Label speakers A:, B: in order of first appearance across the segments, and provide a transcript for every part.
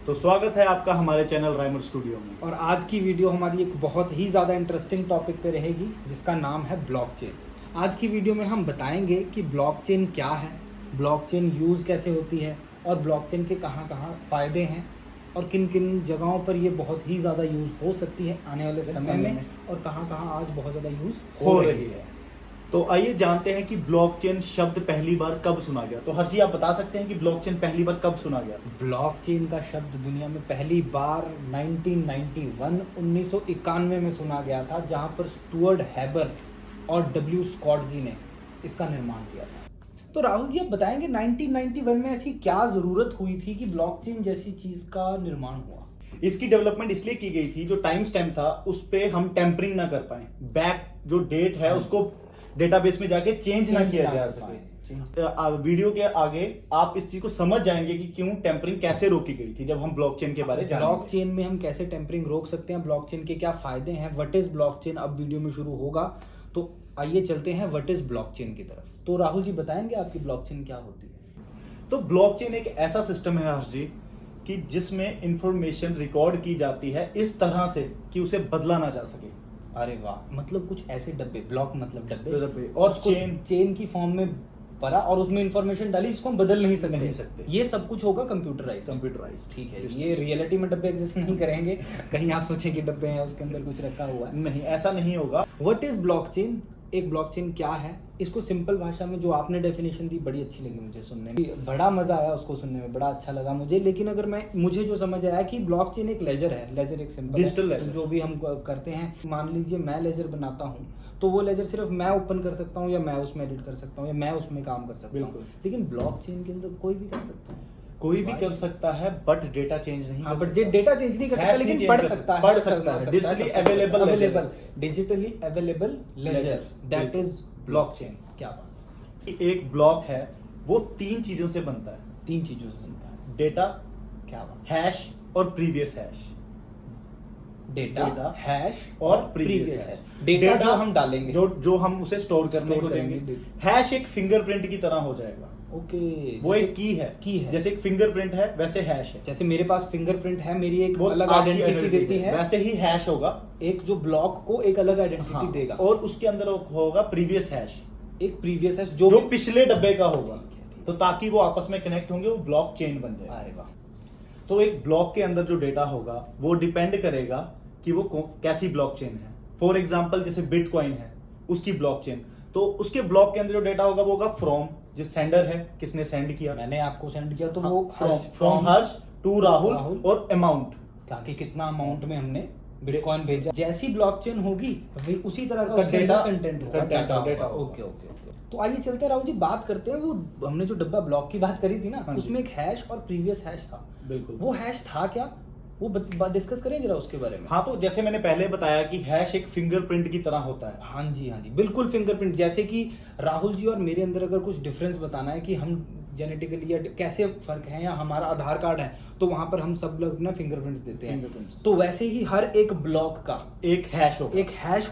A: तो स्वागत है आपका हमारे चैनल राइमर स्टूडियो में।
B: और आज की वीडियो हमारी एक बहुत ही ज़्यादा इंटरेस्टिंग टॉपिक पे रहेगी जिसका नाम है ब्लॉकचेन। आज की वीडियो में हम बताएंगे कि ब्लॉकचेन क्या है, ब्लॉकचेन यूज़ कैसे होती है और ब्लॉकचेन के कहाँ कहाँ फ़ायदे हैं और किन किन जगहों पर ये बहुत ही ज़्यादा यूज़ हो सकती है आने वाले समय में और कहाँ कहाँ आज बहुत ज़्यादा यूज़
A: हो रही है। तो आइए जानते हैं कि ब्लॉकचेन शब्द पहली बार कब सुना गया। तो हर्षी आप बता सकते हैं कि ब्लॉकचेन पहली बार कब सुना गया?
B: ब्लॉकचेन का शब्द दुनिया में पहली बार 1991 में सुना गया था, जहां पर स्टुअर्ट हैबर और डब्ल्यू स्कॉट जी ने इसका निर्माण किया था। तो राहुल जी आप बताएंगे 1991 में ऐसी क्या ज़रूरत हुई थी कि ब्लॉकचेन जैसी चीज़ का निर्माण हुआ?
A: इसकी डेवलपमेंट इसलिए की गई थी, जो टाइम स्टैम्प था उस पे हम टेम्परिंग ना कर पाए, बैक जो डेट है उसको डेटाबेस में जाके चेंज ना किया जा सके। वीडियो के आगे आप इस चीज को समझ जाएंगे कि क्यों टेम्परिंग कैसे रोकी गई थी जब हम ब्लॉकचेन के बारे में जानेंगे।
B: ब्लॉकचेन में हम कैसे टेम्परिंग रोक सकते हैं, ब्लॉकचेन के क्या फायदे हैं, व्हाट इज ब्लॉकचेन, अब वीडियो में शुरू होगा। तो आइए चलते हैं व्हाट इज ब्लॉकचेन की तरफ। तो राहुल जी बताएंगे आपकी ब्लॉकचेन क्या होती है?
A: तो ब्लॉकचेन एक ऐसा सिस्टम है हर्ष जी कि जिसमें इंफॉर्मेशन रिकॉर्ड की जाती है इस तरह से कि उसे बदला ना जा सके।
B: अरे वाह, मतलब कुछ ऐसे डब्बे, ब्लॉक मतलब डब्बे
A: और
B: चेन की फॉर्म में भरा और उसमें इंफॉर्मेशन डाली, इसको हम बदल नहीं सकते। ये सब कुछ होगा कंप्यूटराइज। ठीक है, ये रियलिटी में डब्बे एग्जिस्ट नहीं करेंगे। कहीं आप सोचें कि डब्बे हैं उसके अंदर कुछ रखा हुआ है,
A: नहीं, ऐसा नहीं होगा।
B: व्हाट इज ब्लॉकचेन, एक ब्लॉकचेन क्या है, इसको सिंपल भाषा में जो आपने डेफिनेशन दी बड़ी अच्छी लगी मुझे सुनने में, बड़ा मजा आया उसको सुनने में, बड़ा अच्छा लगा मुझे। लेकिन अगर मुझे जो समझ आया कि ब्लॉकचेन एक लेजर है, लेजर एक सिंपल
A: डिजिटल लेजर
B: जो भी हम करते हैं। मान लीजिए मैं लेजर बनाता हूँ तो वो लेजर सिर्फ मैं ओपन कर सकता हूँ या मैं उसमें एडिट कर सकता हूँ या मैं उसमें काम कर सकता हूँ, लेकिन ब्लॉकचेन के अंदर कोई भी कर सकता है,
A: कोई भी कर सकता है, बट डेटा चेंज नहीं।
B: हाँ, बट डेटा चेंज नहीं कर सकता, लेकिन पढ़ सकता है। Digitally available ledger, that is blockchain. क्या बात।
A: एक ब्लॉक है वो तीन चीजों से बनता है।
B: तीन चीजों से बनता है।
A: डेटा,
B: क्या बात,
A: हैश और प्रीवियस हैश।
B: डेटा, हैश
A: और प्रीवियस हैश।
B: डेटा जो हम डालेंगे,
A: जो हम उसे स्टोर करने को देंगे। हैश एक फिंगरप्रिंट की तरह हो जाएगा।
B: ओके,
A: वो एक की है। जैसे एक फिंगरप्रिंट है वैसे हैश है।
B: जैसे मेरे पास फिंगरप्रिंट है, मेरी एक अलग आइडेंटिटी देती है,
A: वैसे ही हैश होगा,
B: एक जो ब्लॉक को एक अलग आइडेंटिटी देगा।
A: और उसके अंदर होगा प्रीवियस हैश,
B: एक प्रीवियस हैश
A: जो पिछले डब्बे का होगा। तो ताकि वो आपस में कनेक्ट होंगे, वो ब्लॉक चेन बन जाए।
B: अरे वाह।
A: तो एक ब्लॉक के अंदर जो डेटा होगा वो डिपेंड करेगा कि वो कैसी ब्लॉकचेन है। फॉर एग्जांपल जैसे बिटकॉइन है, उसकी ब्लॉकचेन, तो उसके ब्लॉक के अंदर जो डेटा होगा वो होगा फ्रॉम, जिस सेंडर है, किसने सेंड किया,
B: मैंने आपको सेंड किया, तो वो
A: फ्रॉम हर्ष टू राहुल और अमाउंट,
B: ताकि कितना अमाउंट में हमने बिटकॉइन भेजा। जैसी ब्लॉकचेन होगी उसी तरह का
A: डेटा
B: कंटेंट होगा। ओके। तो आइए चलते राहुल जी, बात करते हैं वो हमने जो डब्बा ब्लॉक की बात करी थी ना, उसमें एक हैश और प्रीवियस हैश था।
A: बिल्कुल,
B: वो हैश था क्या, वो डिस्कस करें जरा उसके बारे में।
A: हाँ, तो जैसे मैंने पहले बताया कि हैश एक फिंगरप्रिंट की तरह होता है।
B: हाँ जी बिल्कुल, फिंगरप्रिंट। जैसे कि राहुल जी और मेरे अंदर अगर कुछ डिफरेंस बताना है कि हम जेनेटिकली या कैसे फर्क है, या हमारा आधार कार्ड है तो वहां पर हम सब लोग ना फिंगरप्रिंट्स देते हैं, तो वैसे ही हर एक ब्लॉक का एक हैश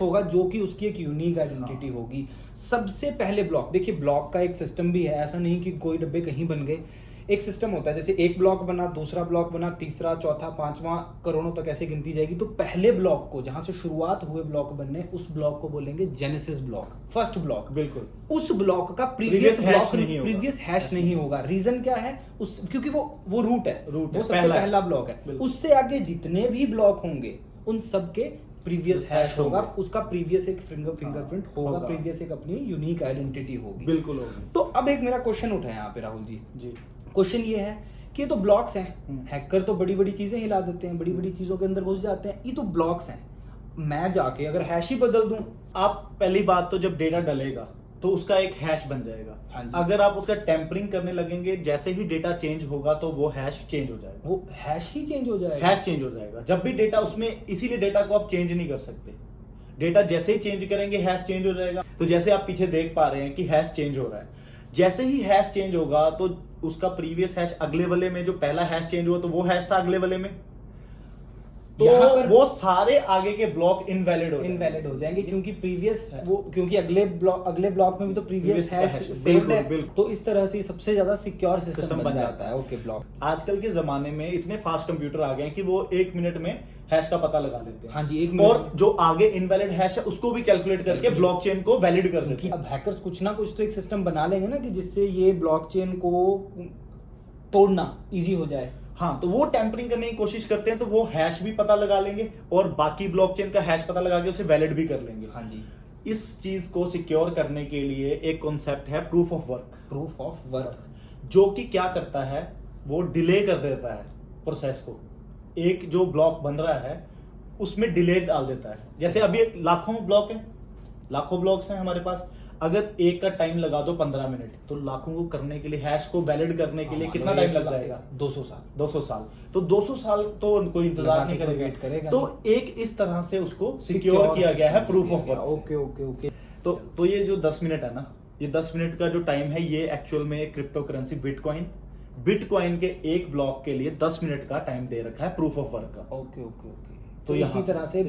B: होगा जो कि उसकी एक यूनिक आइडेंटिटी होगी। सबसे पहले ब्लॉक, देखिए ब्लॉक का एक सिस्टम भी है, ऐसा नहीं कि कोई डब्बे कहीं बन गए। एक सिस्टम होता है, जैसे एक ब्लॉक बना, दूसरा ब्लॉक बना, तीसरा, चौथा, पांचवा, करोड़ों तक ऐसे गिनती जाएगी। तो पहले ब्लॉक को, जहां से शुरुआत हुए ब्लॉक बनने, उस ब्लॉक को बोलेंगे जेनेसिस ब्लॉक, फर्स्ट ब्लॉक।
A: बिल्कुल,
B: उस ब्लॉक का प्रीवियस हैश नहीं होगा। रीजन क्या है, क्योंकि वो रूट है, वो सबसे पहला ब्लॉक है। उससे आगे जितने भी ब्लॉक होंगे उन सबके प्रीवियस हैश होगा, उसका प्रीवियस एक फिंगरप्रिंट होगा, प्रीवियस एक अपनी यूनिक आइडेंटिटी होगी।
A: बिल्कुल होगी।
B: तो अब एक मेरा क्वेश्चन उठा है यहाँ पे राहुल जी। क्वेश्चन ये है कि ये तो ब्लॉक्स हैं, हैकर तो बड़ी बड़ी चीजें हिला देते हैं, बड़ी बड़ी चीजों के अंदर घुस जाते हैं, ये तो ब्लॉक्स हैं। मैं जाके अगर हैश ही बदल दूं,
A: आप पहली बात तो जब डेटा डलेगा तो उसका एक हैश बन जाएगा।
B: हाँ जी।
A: अगर आप उसका टेम्परिंग करने लगेंगे, जैसे ही डेटा चेंज होगा तो वो हैश चेंज हो जाएगा।
B: वो हैश ही चेंज हो जाएगा।
A: हैश चेंज हो जाएगा जब भी डेटा उसमें, इसीलिए डेटा को आप चेंज नहीं कर सकते। डेटा जैसे ही चेंज करेंगे हैश चेंज हो जाएगा। तो जैसे आप पीछे देख पा रहे हैं कि हैश चेंज हो रहा है, जैसे ही हैश चेंज होगा तो उसका प्रीवियस हैश अगले वाले में, जो पहला हैश चेंज हुआ तो वो हैश था अगले वाले में, तो
B: यहाँ पर
A: वो सारे आगे के ब्लॉक इनवैलिड
B: हो जाएंगे क्योंकि प्रीवियस वो क्योंकि अगले ब्लॉक में भी तो previous
A: Previous
B: hash
A: hash,
B: saved है,
A: बिल्कुल।
B: तो इस तरह से सबसे ज्यादा सिक्योर सिस्टम
A: System
B: बन
A: बन
B: जाता है। ओके ब्लॉक
A: आजकल के जमाने में इतने फास्ट कंप्यूटर आ गए हैं कि वो 1 मिनट में हैश का पता लगा लेते हैं।
B: हाँ जी, 1
A: और
B: मिनट
A: जो आगे इनवैलिड हैश है उसको भी कैलकुलेट करके ब्लॉकचेन को वैलिड कर देते
B: क्योंकि
A: हैं।
B: अब हैकर्स कुछ ना कुछ तो एक सिस्टम बना लेंगे ना कि जिससे ये ब्लॉकचेन को तोड़ना इजी हो जाए।
A: हाँ, तो वो टेम्परिंग करने की कोशिश करते हैं, तो वो हैश भी पता लगा लेंगे और बाकी ब्लॉकचेन का हैश पता लगा के उसे वैलिड भी कर लेंगे।
B: हाँ जी,
A: इस चीज को सिक्योर करने के लिए एक कॉन्सेप्ट है proof of work.
B: Proof of work
A: जो कि क्या करता है, वो डिले कर देता है प्रोसेस को। एक जो ब्लॉक बन रहा है उसमें डिले डाल देता है। जैसे अभी लाखों ब्लॉक है, लाखों ब्लॉक्स हैं हमारे पास, अगर एक का टाइम लगा दो 15 मिनट, तो लाखों को करने के लिए, हैश को वैलिड करने के लिए कितना टाइम लग जाएगा?
B: 200 साल।
A: 200 साल। तो 200 साल तो कोई इंतजार नहीं
B: वेट
A: करेगा। तो एक इस तरह से उसको सिक्योर किया गया है proof of work.
B: Okay okay okay.
A: तो ये जो 10 मिनट है ना, ये 10 मिनट का जो टाइम है, ये एक्चुअल में क्रिप्टो करेंसी बिटकॉइन के एक ब्लॉक के लिए 10 मिनट का टाइम दे रखा है प्रूफ ऑफ वर्क का।
B: Okay okay okay.
A: तो
B: इसी तरह से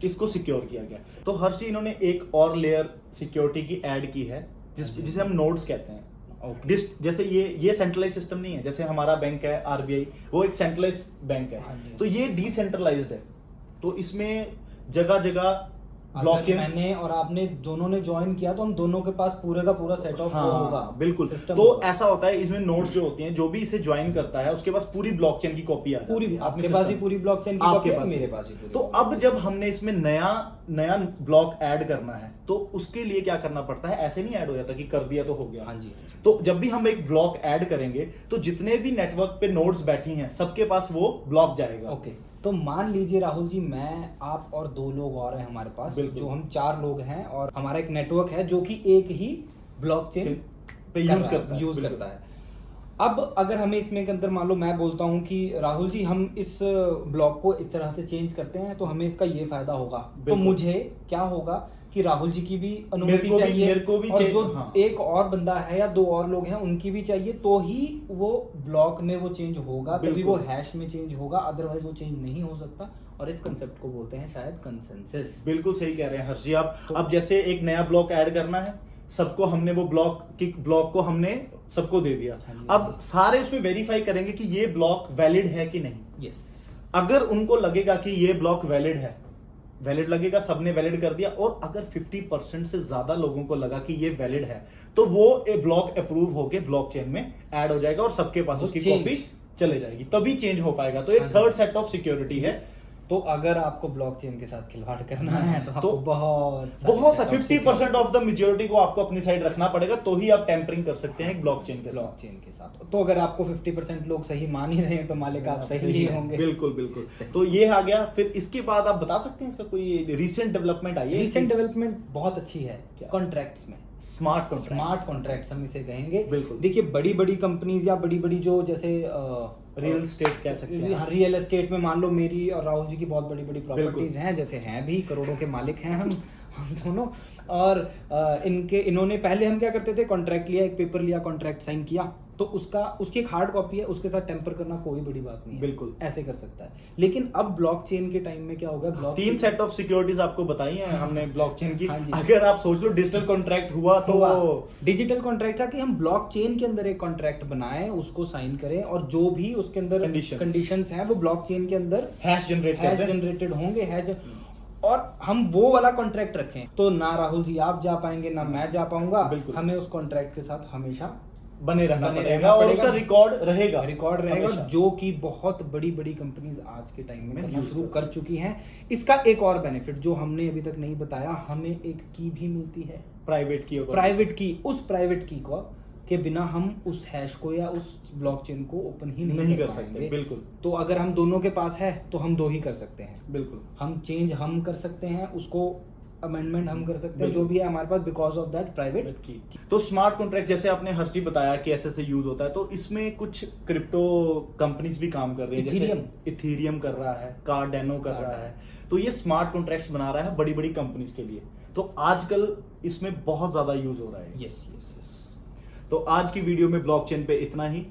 A: इसको सिक्योर किया गया। तो हर्षी इन्होंने एक और लेयर सिक्योरिटी की ऐड की है, जिसे हम नोड्स कहते हैं।
B: Okay.
A: जैसे ये सेंट्रलाइज सिस्टम नहीं है, जैसे हमारा बैंक है आरबीआई, वो एक सेंट्रलाइज बैंक है। तो ये डिसेंट्रलाइज्ड है। तो इसमें जगह जगह ब्लॉकचेन,
B: मैंने और आपने दोनों ने ज्वाइन किया तो हम दोनों के पास पूरे का पूरा सेट ऑफ होगा।
A: बिल्कुल। तो ऐसा होता है, इसमें नोड्स जो होती हैं, जो भी इसे ज्वाइन करता है उसके पास पूरी ब्लॉकचेन की कॉपी आ जाती है।
B: पूरी आपके पास ही पूरी ब्लॉकचेन की कॉपी है, मेरे पास ही पूरी।
A: तो अब जब हमने इसमें नया ब्लॉक ऐड करना है, तो उसके लिए क्या करना पड़ता है? ऐसे नहीं ऐड हो जाता कि कर दिया तो हो गया।
B: हाँ जी।
A: तो जब भी हम एक ब्लॉक ऐड करेंगे, तो जितने भी नेटवर्क पे नोड्स बैठी हैं, सबके पास वो ब्लॉक जाएगा।
B: ओके। तो मान लीजिए राहुल जी, मैं, आप और 2 लोग और हैं हमारे पास, जो हम 4 लोग हैं, और हमारा एक नेटवर्क है जो कि एक ही ब्लॉकचेन
A: पे यूज करता है।
B: अब अगर हमें इसमें के अंदर मान लो मैं बोलता हूं कि राहुल जी हम इस ब्लॉक को इस तरह से चेंज करते हैं तो हमें इसका ये फायदा होगा, तो मुझे क्या होगा कि राहुल जी की भी अनुमति चाहिए,
A: मेरे को भी
B: और
A: चाहिए,
B: जो
A: हाँ।
B: एक और बंदा है या 2 और लोग हैं उनकी भी चाहिए, तो ही वो ब्लॉक में वो चेंज होगा, तभी वो हैश में चेंज होगा, अदरवाइज वो चेंज नहीं हो सकता। और इस कंसेप्ट को बोलते हैं शायद कंसेंसस।
A: बिल्कुल सही कह रहे हैं हर्षी आप। अब जैसे एक नया ब्लॉक ऐड करना है, सबको हमने वो ब्लॉक को हमने सबको दे दिया। अब सारे उसमें वेरीफाई करेंगे कि ये ब्लॉक वैलिड है कि नहीं।
B: यस।
A: अगर उनको लगेगा कि ये ब्लॉक वैलिड है, वैलिड लगेगा, सबने वैलिड कर दिया, और अगर 50% से ज्यादा लोगों को लगा कि ये वैलिड है, तो वो ब्लॉक अप्रूव होके ब्लॉकचेन में ऐड हो जाएगा और सबके पास उसकी कॉपी चले जाएगी, तभी चेंज हो पाएगा। तो एक थर्ड सेट ऑफ सिक्योरिटी है।
B: तो अगर आपको ब्लॉकचेन के साथ खिलवाड़ करना है तो आपको बहुत
A: 50% ऑफ द मेजॉरिटी को आपको अपनी साइड रखना पड़ेगा, तो ही आप टेम्परिंग कर सकते हैं ब्लॉकचेन के साथ।
B: तो अगर आपको 50% लोग सही मान ही रहे हैं तो मालिक आप सही ही होंगे।
A: बिल्कुल बिल्कुल। तो ये आ गया। फिर इसके बाद आप बता सकते हैं इसका कोई रीसेंट डेवलपमेंट आई है?
B: रीसेंट डेवलपमेंट बहुत अच्छी है कॉन्ट्रैक्ट्स में।
A: स्मार्ट कॉन्ट्रैक्ट्स
B: हम इसे कहेंगे।
A: बिल्कुल।
B: देखिए बड़ी बड़ी कंपनीज या बड़ी बड़ी जो जैसे
A: रियल एस्टेट कह सकते हैं,
B: रियल एस्टेट में मान लो मेरी और राहुल जी की बहुत बड़ी बड़ी प्रॉपर्टीज हैं, जैसे हैं भी, करोड़ों के मालिक हैं हम दोनों। और इन्होंने पहले हम क्या करते थे, कॉन्ट्रैक्ट लिया, एक पेपर लिया, कॉन्ट्रैक्ट साइन किया, तो उसकी एक हार्ड कॉपी है, उसके साथ टेम्पर करना कोई बड़ी बात नहीं है,
A: बिल्कुल
B: ऐसे कर सकता है। लेकिन अब ब्लॉकचेन के टाइम में क्या होगा,
A: 3 सेट ऑफ सिक्योरिटीज आपको बताई हैं हमने ब्लॉकचेन की। अगर आप सोच लो डिजिटल कॉन्ट्रैक्ट हुआ तो
B: डिजिटल कॉन्ट्रैक्ट था कि हम ब्लॉकचेन के अंदर एक कॉन्ट्रैक्ट बनाएं, उसको साइन करें, और जो भी उसके अंदर कंडीशंस हैं वो ब्लॉकचेन के अंदर हैश जनरेटेड होंगे, और हम वो वाला कॉन्ट्रैक्ट रखें, तो ना राहुल जी आप जा पाएंगे ना मैं जा पाऊंगा। हमें उस कॉन्ट्रैक्ट के साथ हमेशा
A: बने रहना पड़ेगा और उसका रिकॉर्ड रहेगा,
B: जो कि बहुत बड़ी बड़ी कंपनीज आज के टाइम में करना शुरू कर चुकी हैं। इसका एक और बेनिफिट जो हमने अभी तक नहीं बताया, हमें एक की भी मिलती है, प्राइवेट की। उस प्राइवेट की को के बिना हम उस हैश को या उस ब्लॉकचेन को ओपन ही नहीं कर सकते।
A: बिल्कुल।
B: तो अगर हम दोनों के पास है तो हम 2 ही कर सकते हैं।
A: बिल्कुल।
B: हम चेंज हम कर सकते हैं, उसको अमेंडमेंट हम कर सकते हैं, जो भी है हमारे पास, बिकॉज ऑफ दैट प्राइवेट की।
A: तो स्मार्ट कॉन्ट्रैक्ट जैसे आपने हर्षी बताया कि ऐसे यूज होता है, तो इसमें कुछ क्रिप्टो कंपनीज भी काम कर रही है, जैसे इथेरियम कर रहा है, कार्डानो कर रहा है। तो ये स्मार्ट कॉन्ट्रैक्ट्स बना रहा है बड़ी बड़ी कंपनीज के लिए। तो आजकल इसमें बहुत ज्यादा यूज हो रहा है।
B: यस।
A: तो आज की वीडियो में ब्लॉकचेन पे इतना ही।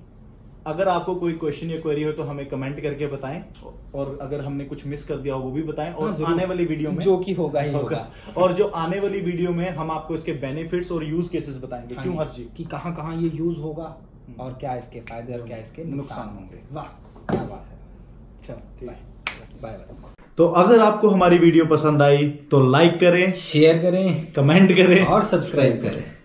A: अगर आपको कोई क्वेश्चन या क्वेरी हो तो हमें कमेंट करके बताएं, और अगर हमने कुछ मिस कर दिया हो वो भी बताएं, और
B: हाँ, जरूर।
A: आने वाली वीडियो में
B: जो कि होगा ही होगा।
A: और जो आने वाली वीडियो में हम आपको इसके बेनिफिट्स और यूज केसेस बताएंगे।
B: हाँ
A: क्यों
B: जी,
A: हर्ष जी?
B: कि कहाँ कहाँ ये यूज होगा और क्या इसके फायदे और क्या इसके नुकसान होंगे। वाह, क्या बात है।
A: चलो ठीक
B: बाय बाय बाय।
A: तो अगर आपको हमारी वीडियो पसंद आई तो लाइक करें,
B: शेयर करें
A: कमेंट करें
B: और सब्सक्राइब करें।